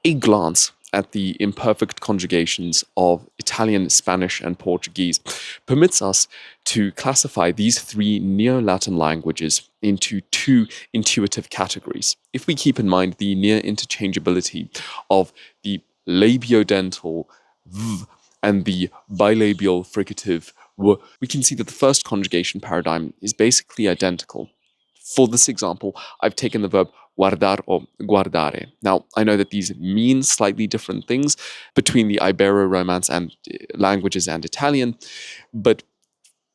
A glance at the imperfect conjugations of Italian, Spanish, and Portuguese permits us to classify these three Neo-Latin languages into two intuitive categories. If we keep in mind the near interchangeability of the labiodental v and the bilabial fricative w, we can see that the first conjugation paradigm is basically identical. For this example, I've taken the verb guardar or guardare. Now, I know that these mean slightly different things between the Ibero-Romance and languages and Italian, but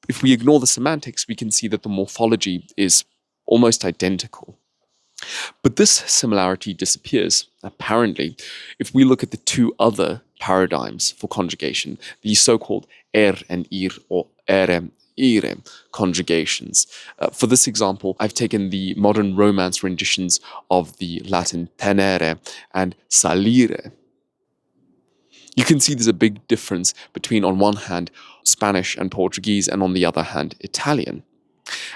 if we ignore the semantics, we can see that the morphology is almost identical. But this similarity disappears, apparently, if we look at the two other paradigms for conjugation, the so-called and ir or ere ire conjugations. For this example, I've taken the modern Romance renditions of the Latin tenere and salire. You can see there's a big difference between, on one hand, Spanish and Portuguese, and on the other hand, Italian.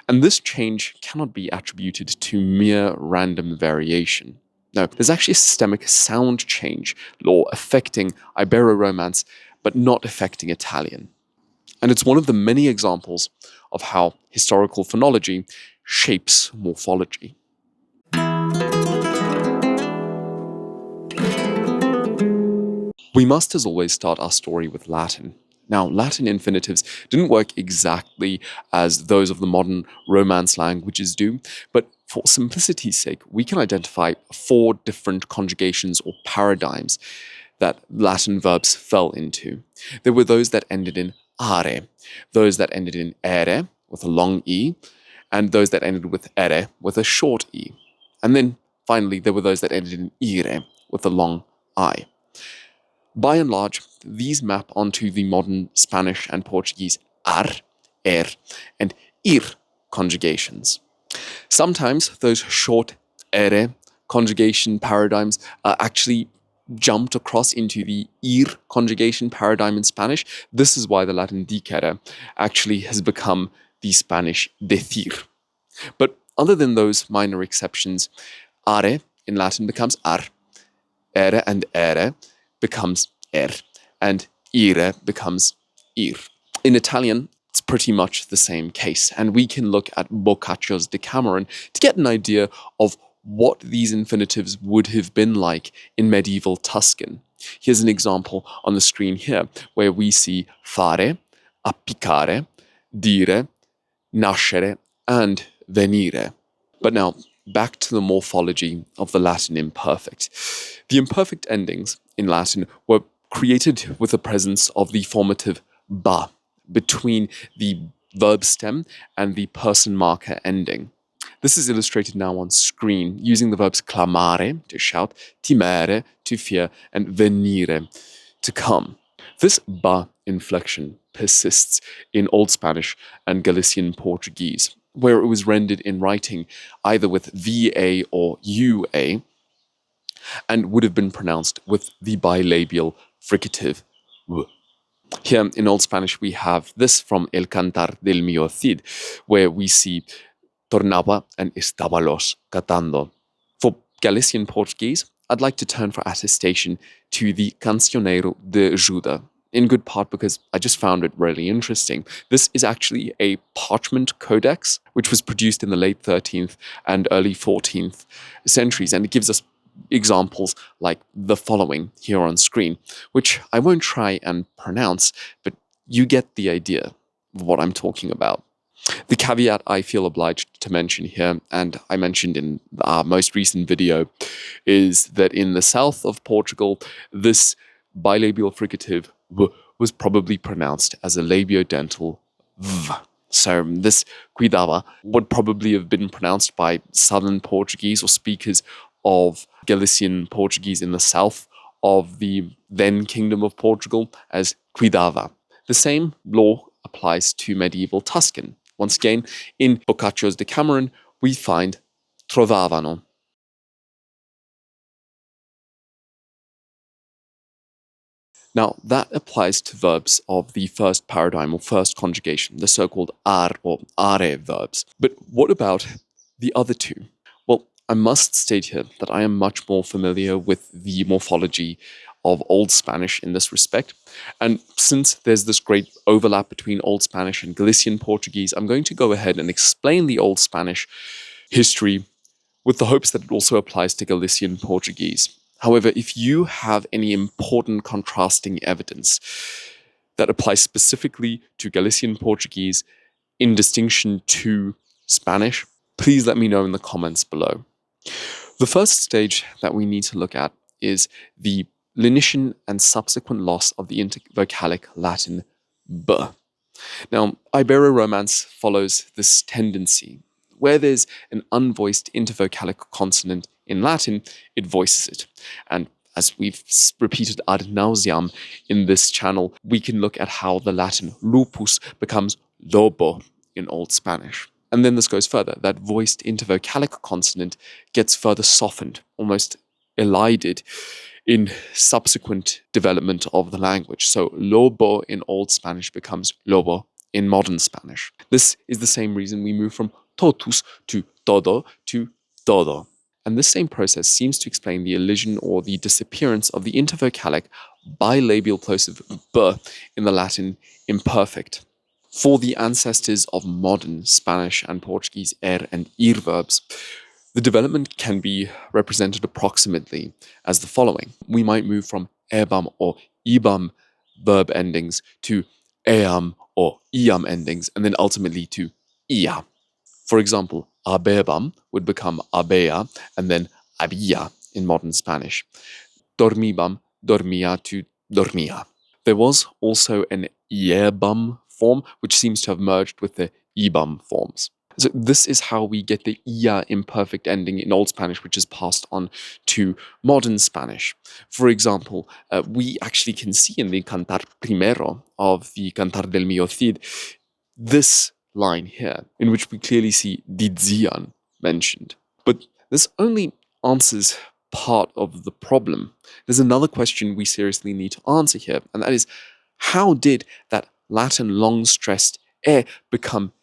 And this change cannot be attributed to mere random variation. No, there's actually a systemic sound change law affecting Ibero-Romance, but not affecting Italian. And it's one of the many examples of how historical phonology shapes morphology. We must, as always, start our story with Latin. Now, Latin infinitives didn't work exactly as those of the modern Romance languages do, but for simplicity's sake, we can identify 4 different conjugations or paradigms that Latin verbs fell into. There were those that ended in are, those that ended in ere with a long e, and those that ended with ere with a short e. And then finally, there were those that ended in ire with a long I. By and large, these map onto the modern Spanish and Portuguese ar, and ir conjugations. Sometimes those short ere conjugation paradigms are actually jumped across into the ir conjugation paradigm in Spanish. This is why the Latin dicere actually has become the Spanish decir. But other than those minor exceptions, are in Latin becomes ar, ere and ere becomes er, and ire becomes ir. In Italian, it's pretty much the same case, and we can look at Boccaccio's Decameron to get an idea of what these infinitives would have been like in medieval Tuscan. Here's an example on the screen here, where we see fare, appiccare, dire, nascere, and venire. But now, back to the morphology of the Latin imperfect. The imperfect endings in Latin were created with the presence of the formative ba between the verb stem and the person marker ending. This is illustrated now on screen using the verbs clamare, to shout, timere, to fear, and venire, to come. This ba inflection persists in Old Spanish and Galician Portuguese, where it was rendered in writing either with va or ua, and would have been pronounced with the bilabial fricative w. Here in Old Spanish we have this from El Cantar del Mio Cid, where we see tornaba and estábalos catando. For Galician Portuguese, I'd like to turn for attestation to the Cancioneiro de Juda, in good part because I just found it really interesting. This is actually a parchment codex, which was produced in the late 13th and early 14th centuries, and it gives us examples like the following here on screen, which I won't try and pronounce, but you get the idea of what I'm talking about. The caveat I feel obliged to mention here, and I mentioned in our most recent video, is that in the south of Portugal, this bilabial fricative v was probably pronounced as a labiodental v. So this cuidaba would probably have been pronounced by southern Portuguese or speakers of Galician Portuguese in the south of the then Kingdom of Portugal as cuidava. The same law applies to medieval Tuscan. Once again, in Boccaccio's Decameron, we find trovavano. Now, that applies to verbs of the first paradigm or first conjugation, the so-called ar or are verbs. But what about the other two? Well, I must state here that I am much more familiar with the morphology of Old Spanish in this respect. And since there's this great overlap between Old Spanish and Galician Portuguese, I'm going to go ahead and explain the Old Spanish history with the hopes that it also applies to Galician Portuguese. However, if you have any important contrasting evidence that applies specifically to Galician Portuguese in distinction to Spanish, please let me know in the comments below. The first stage that we need to look at is the Lenition and subsequent loss of the intervocalic Latin b. Now, Ibero-Romance follows this tendency. Where there's an unvoiced intervocalic consonant in Latin, it voices it. And as we've repeated ad nauseam in this channel, we can look at how the Latin lupus becomes lobo in Old Spanish. And then this goes further. That voiced intervocalic consonant gets further softened, almost elided in subsequent development of the language. So lobo in Old Spanish becomes lobo in modern Spanish. This is the same reason we move from totus to todo to todo. And this same process seems to explain the elision or the disappearance of the intervocalic bilabial plosive b in the Latin imperfect. For the ancestors of modern Spanish and Portuguese and ir verbs, the development can be represented approximately as the following. We might move from ēbam or ēbam verb endings to ēam or iam endings, and then ultimately to ia. For example, ēbam would become avía and then avía in modern Spanish. Dormibam, dormía to dormía. There was also an ēbam form, which seems to have merged with the ēbam forms. So this is how we get the ia imperfect ending in Old Spanish, which is passed on to modern Spanish. For example, we actually can see in the Cantar Primero of the Cantar del Mío Cid this line here, in which we clearly see didzian mentioned. But this only answers part of the problem. There's another question we seriously need to answer here, and that is, how did that Latin long-stressed become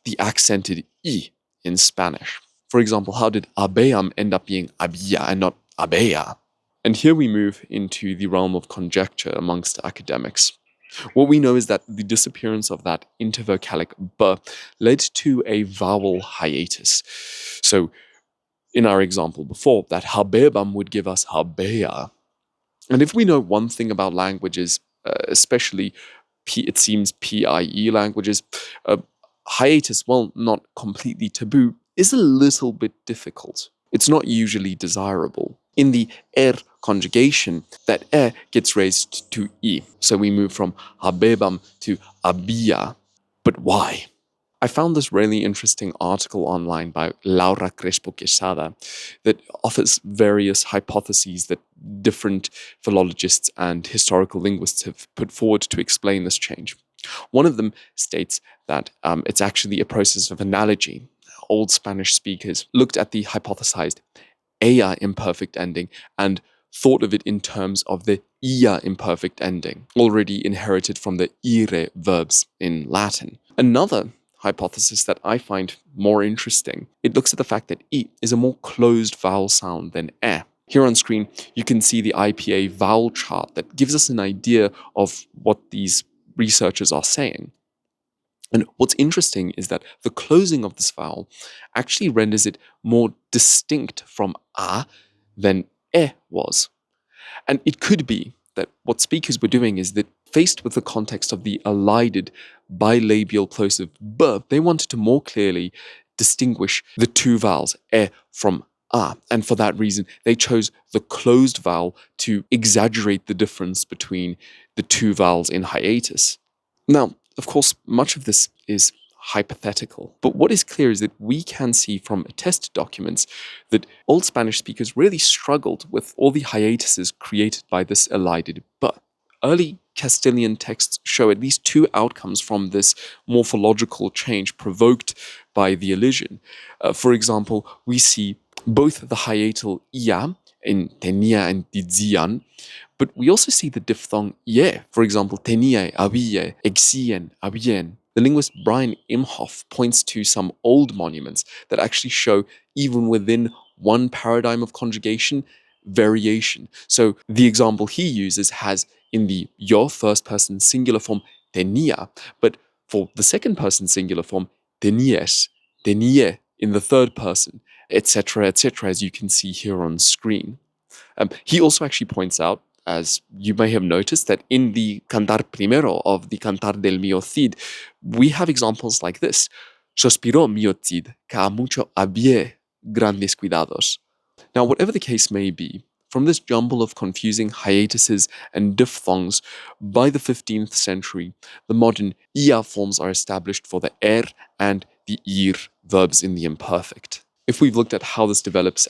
the accented I in Spanish? For example, how did ēbam end up being avía and not avía? And here we move into the realm of conjecture amongst academics. What we know is that the disappearance of that intervocalic b led to a vowel hiatus. So in our example before, that habebam would give us habea. And if we know one thing about languages, especially it seems PIE languages, hiatus, while not completely taboo, is a little bit difficult. It's not usually desirable. In the conjugation, that gets raised to I. So we move from habebam to avía. But why? I found this really interesting article online by Laura Crespo Quesada that offers various hypotheses that different philologists and historical linguists have put forward to explain this change. One of them states that it's actually a process of analogy. Old Spanish speakers looked at the hypothesized ea imperfect ending and thought of it in terms of the ia imperfect ending, already inherited from the ire verbs in Latin. Another hypothesis that I find more interesting, it looks at the fact that I is a more closed vowel sound than e. Here on screen, you can see the IPA vowel chart that gives us an idea of what these researchers are saying. And what's interesting is that the closing of this vowel actually renders it more distinct from a than e was. And it could be that what speakers were doing is that, faced with the context of the elided bilabial plosive b, they wanted to more clearly distinguish the two vowels, e from a. And for that reason, they chose the closed vowel to exaggerate the difference between the two vowels in hiatus. Now, of course, much of this is hypothetical, but what is clear is that we can see from attested documents that Old Spanish speakers really struggled with all the hiatuses created by this elided b. Early Castilian texts show at least two outcomes from this morphological change provoked by the elision. For example, we see both the hiatal ia in tenía and didzian, but we also see the diphthong ye. For example, tenié, avíe, exien, avien. The linguist Brian Imhoff points to some old monuments that actually show, even within one paradigm of conjugation, variation. So the example he uses has in the yo first person singular form tenía, but for the second person singular form teniés, tenié in the third person, etc., etc., as you can see here on screen. He also actually points out, as you may have noticed, that in the cantar primero of the Cantar del Mio Cid, we have examples like this. Sospiró mio Cid, que a mucho avíe grandes cuidados. Now, whatever the case may be, from this jumble of confusing hiatuses and diphthongs, by the 15th century, the modern ia forms are established for the and the ir verbs in the imperfect. If we've looked at how this develops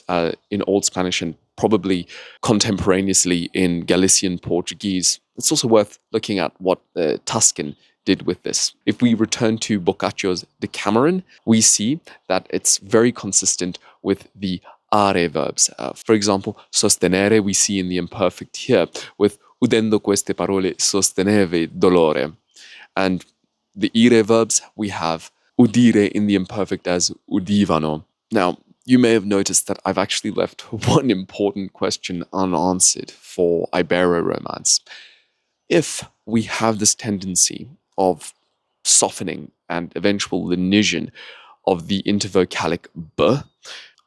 in Old Spanish and probably contemporaneously in Galician Portuguese, it's also worth looking at what Tuscan did with this. If we return to Boccaccio's Decameron, we see that it's very consistent with the are verbs. For example, sostenere we see in the imperfect here with udendo queste parole sosteneve dolore. And the ire verbs, we have udire in the imperfect as udivano. Now, you may have noticed that I've actually left one important question unanswered for Ibero-Romance. If we have this tendency of softening and eventual lenition of the intervocalic b,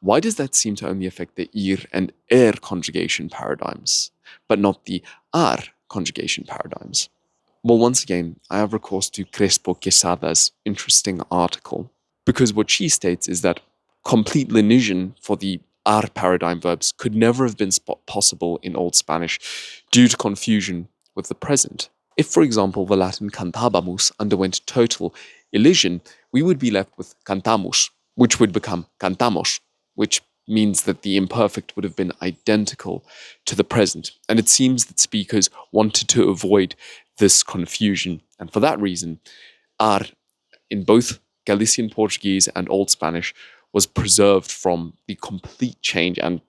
why does that seem to only affect the ir and conjugation paradigms, but not the ar conjugation paradigms? Well, once again, I have recourse to Crespo Quesada's interesting article, because what she states is that complete lenition for the ar paradigm verbs could never have been possible in Old Spanish due to confusion with the present. If, for example, the Latin cantabamus underwent total elision, we would be left with cantamus, which would become cantamos, which means that the imperfect would have been identical to the present. And it seems that speakers wanted to avoid this confusion. And for that reason, ar in both Galician Portuguese and Old Spanish was preserved from the complete change and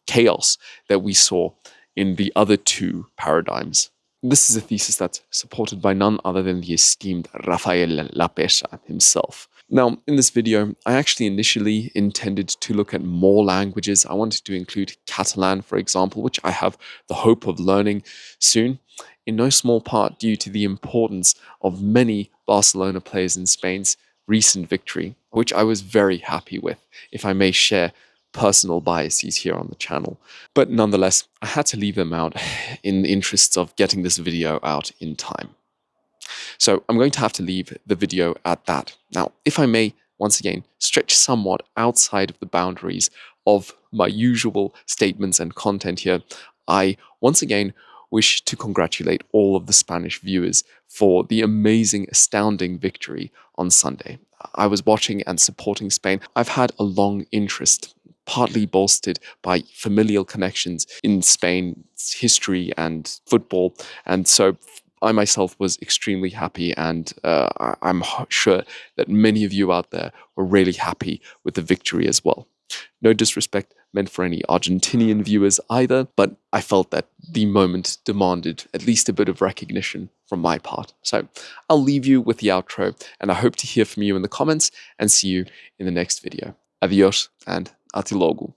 chaos that we saw in the other two paradigms. This is a thesis that's supported by none other than the esteemed Rafael Lapesa himself. Now, in this video, I actually initially intended to look at more languages. I wanted to include Catalan, for example, which I have the hope of learning soon, in no small part due to the importance of many Barcelona players in Spain's recent victory, which I was very happy with, if I may share personal biases here on the channel. But nonetheless, I had to leave them out in the interests of getting this video out in time. So I'm going to have to leave the video at that. Now, if I may, once again, stretch somewhat outside of the boundaries of my usual statements and content here, I once again wish to congratulate all of the Spanish viewers for the amazing, astounding victory on Sunday. I was watching and supporting Spain. I've had a long interest, partly bolstered by familial connections in Spain's history and football, and so I myself was extremely happy, and I'm sure that many of you out there were really happy with the victory as well. No disrespect meant for any Argentinian viewers either, but I felt that the moment demanded at least a bit of recognition from my part. So I'll leave you with the outro, and I hope to hear from you in the comments and see you in the next video. Adios and ati logo.